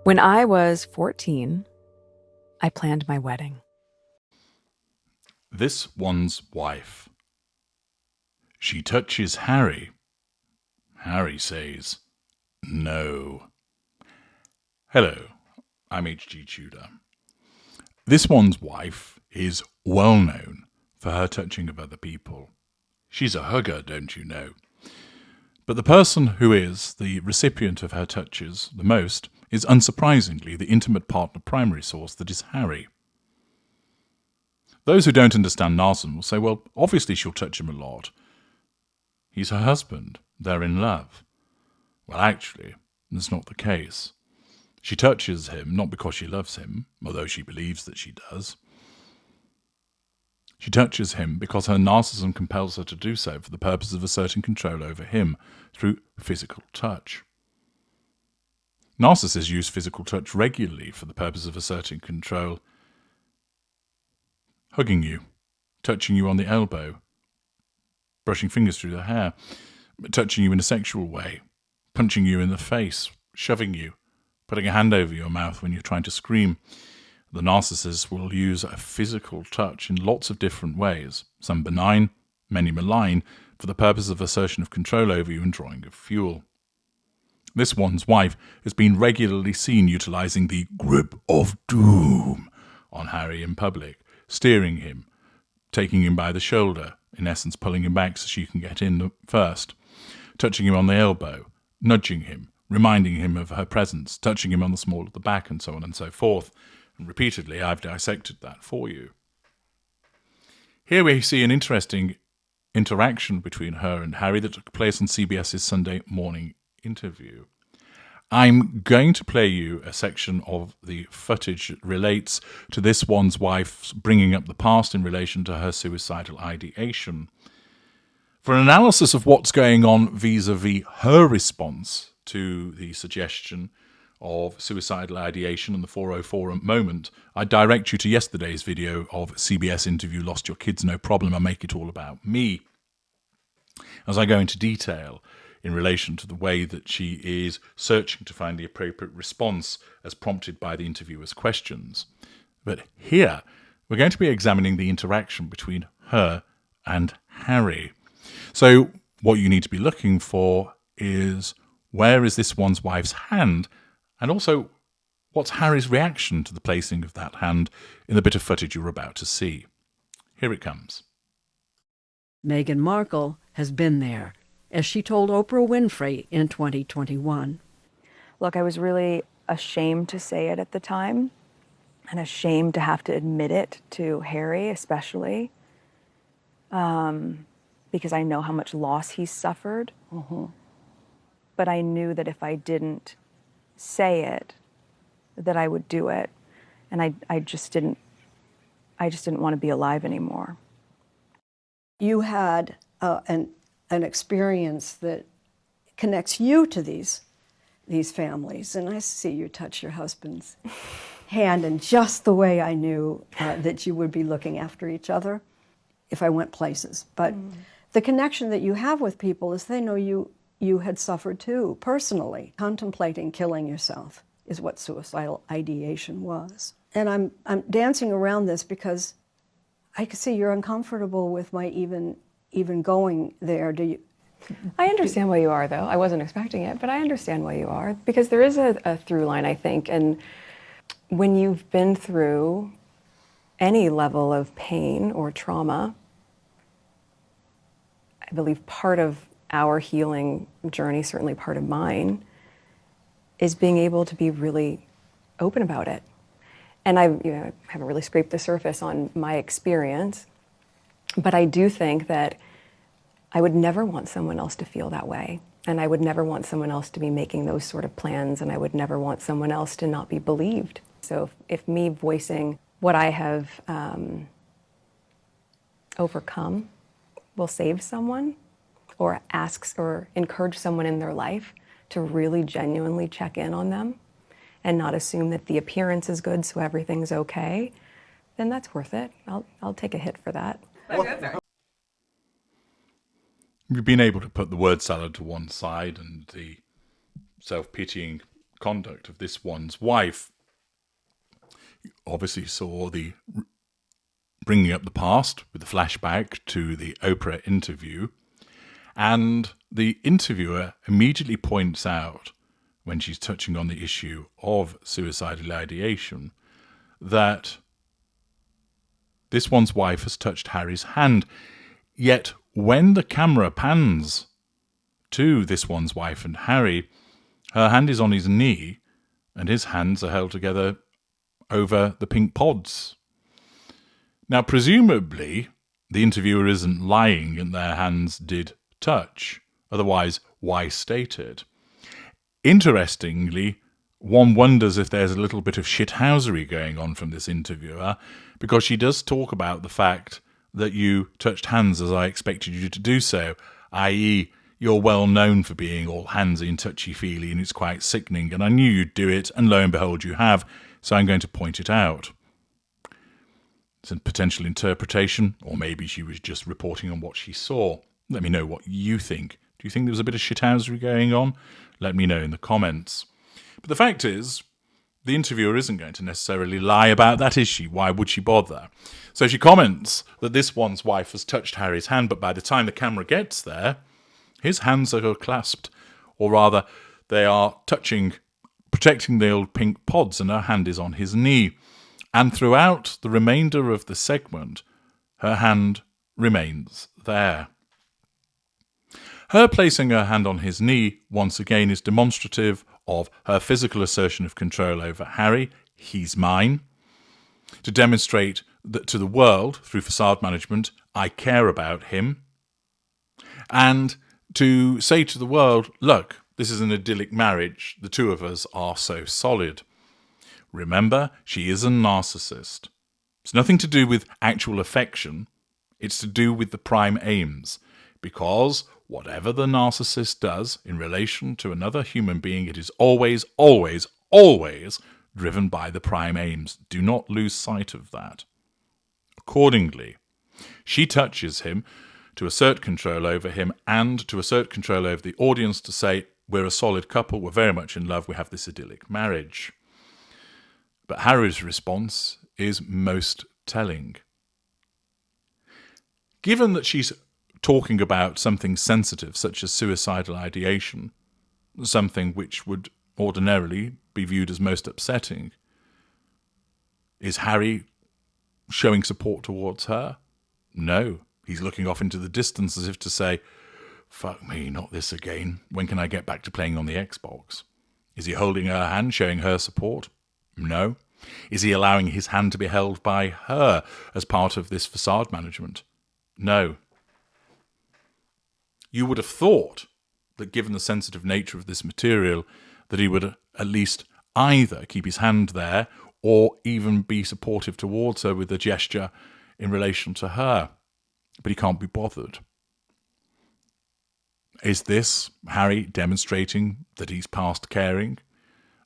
When I was 14, I planned my wedding. This one's wife. She touches Harry. Harry says, no. Hello, I'm H.G. Tudor. This one's wife is well known for her touching of other people. She's a hugger, don't you know? But the person who is the recipient of her touches the most is unsurprisingly the intimate partner primary source that is Harry. Those who don't understand narcissism will say, well, obviously she'll touch him a lot. He's her husband. They're in love. Well, actually, that's not the case. She touches him not because she loves him, although she believes that she does. She touches him because her narcissism compels her to do so for the purpose of asserting control over him through physical touch. Narcissists use physical touch regularly for the purpose of asserting control. Hugging you, touching you on the elbow, brushing fingers through the hair, touching you in a sexual way, punching you in the face, shoving you, putting a hand over your mouth when you're trying to scream. The narcissist will use a physical touch in lots of different ways, some benign, many malign, for the purpose of assertion of control over you and drawing of fuel. This one's wife has been regularly seen utilising the grip of doom on Harry in public, steering him, taking him by the shoulder, in essence pulling him back so she can get in first, touching him on the elbow, nudging him, reminding him of her presence, touching him on the small of the back, and so on and so forth. And repeatedly, I've dissected that for you. Here we see an interesting interaction between her and Harry that took place on CBS's Sunday morning interview. I'm going to play you a section of the footage that relates to this one's wife bringing up the past in relation to her suicidal ideation. For an analysis of what's going on vis-a-vis her response to the suggestion of suicidal ideation and the 404 moment, I direct you to yesterday's video of CBS interview Lost Your Kids No Problem. I make it all about me, as I go into detail in relation to the way that she is searching to find the appropriate response as prompted by the interviewer's questions. But here, we're going to be examining the interaction between her and Harry. So what you need to be looking for is, where is this one's wife's hand? And also, what's Harry's reaction to the placing of that hand in the bit of footage you're about to see? Here it comes. Meghan Markle has been there, as she told Oprah Winfrey in 2021. Look, I was really ashamed to say it at the time, and ashamed to have to admit it to Harry especially, because I know how much loss he's suffered. Mm-hmm. But I knew that if I didn't say it, that I would do it, and I just didn't want to be alive anymore. You had an experience that connects you to these families, and I see you touch your husband's hand in just the way I knew that you would be looking after each other if I went places. But the connection that you have with people is they know you had suffered too, personally. Contemplating killing yourself is what suicidal ideation was. And I'm dancing around this because I can see you're uncomfortable with my even going there. I understand why you are, though. I wasn't expecting it, but I understand why you are, because there is a through line, I think. And when you've been through any level of pain or trauma, I believe part of our healing journey, certainly part of mine, is being able to be really open about it. And I haven't really scraped the surface on my experience, but I do think that I would never want someone else to feel that way. And I would never want someone else to be making those sort of plans, and I would never want someone else to not be believed. So if me voicing what I have overcome will save someone, or asks or encourage someone in their life to really genuinely check in on them and not assume that the appearance is good so everything's okay, then that's worth it. I'll take a hit for that. You've been able to put the word salad to one side and the self-pitying conduct of this one's wife. You obviously saw the bringing up the past with the flashback to the Oprah interview, and the interviewer immediately points out, when she's touching on the issue of suicidal ideation, that this one's wife has touched Harry's hand. Yet when the camera pans to this one's wife and Harry, her hand is on his knee and his hands are held together over the pink pods. Now, presumably, the interviewer isn't lying and their hands did touch. Otherwise, why state it? Interestingly, one wonders if there's a little bit of shithousery going on from this interviewer, because she does talk about the fact that you touched hands as I expected you to do so, i.e., you're well known for being all handsy and touchy-feely, and it's quite sickening, and I knew you'd do it, and lo and behold you have, so I'm going to point it out. It's a potential interpretation, or maybe she was just reporting on what she saw. Let me know what you think. Do you think there was a bit of shithousery going on? Let me know in the comments. But the fact is, the interviewer isn't going to necessarily lie about that, is she? Why would she bother? So she comments that this one's wife has touched Harry's hand, but by the time the camera gets there, his hands are clasped, or rather, they are touching, protecting the old pink pods, and her hand is on his knee. And throughout the remainder of the segment, her hand remains there. Her placing her hand on his knee, once again, is demonstrative of her physical assertion of control over Harry. He's mine. To demonstrate that to the world, through facade management, I care about him. And to say to the world, look, this is an idyllic marriage. The two of us are so solid. Remember, she is a narcissist. It's nothing to do with actual affection. It's to do with the prime aims. Because whatever the narcissist does in relation to another human being, it is always, always, always driven by the prime aims. Do not lose sight of that. Accordingly, she touches him to assert control over him and to assert control over the audience, to say, we're a solid couple, we're very much in love, we have this idyllic marriage. But Harry's response is most telling. Given that she's talking about something sensitive, such as suicidal ideation, something which would ordinarily be viewed as most upsetting, is Harry showing support towards her? No. He's looking off into the distance as if to say, fuck me, not this again. When can I get back to playing on the Xbox? Is he holding her hand, showing her support? No. Is he allowing his hand to be held by her as part of this facade management? No. You would have thought that, given the sensitive nature of this material, that he would at least either keep his hand there or even be supportive towards her with a gesture in relation to her. But he can't be bothered. Is this Harry demonstrating that he's past caring?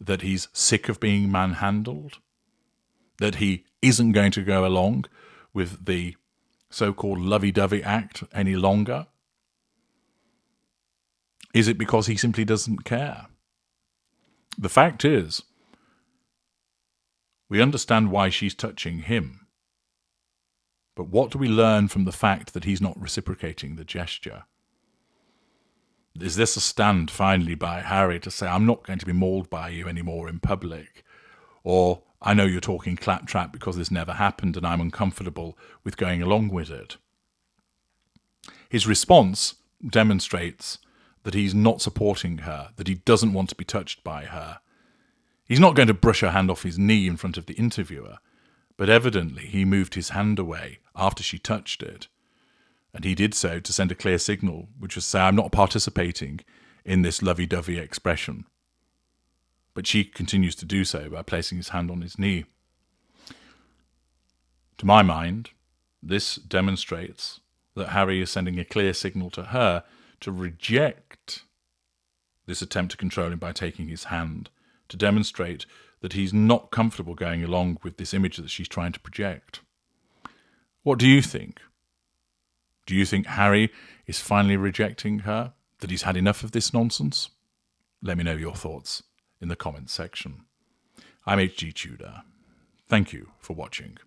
That he's sick of being manhandled? That he isn't going to go along with the so-called lovey-dovey act any longer? Is it because he simply doesn't care? The fact is, we understand why she's touching him. But what do we learn from the fact that he's not reciprocating the gesture? Is this a stand finally by Harry to say, I'm not going to be mauled by you anymore in public? Or, I know you're talking claptrap because this never happened and I'm uncomfortable with going along with it. His response demonstrates that he's not supporting her, that he doesn't want to be touched by her. He's not going to brush her hand off his knee in front of the interviewer, but evidently he moved his hand away after she touched it. And he did so to send a clear signal, which was to say, I'm not participating in this lovey-dovey expression. But she continues to do so by placing his hand on his knee. To my mind, this demonstrates that Harry is sending a clear signal to her to reject this attempt to control him by taking his hand, to demonstrate that he's not comfortable going along with this image that she's trying to project. What do you think? Do you think Harry is finally rejecting her? That he's had enough of this nonsense? Let me know your thoughts in the comments section. I'm HG Tudor. Thank you for watching.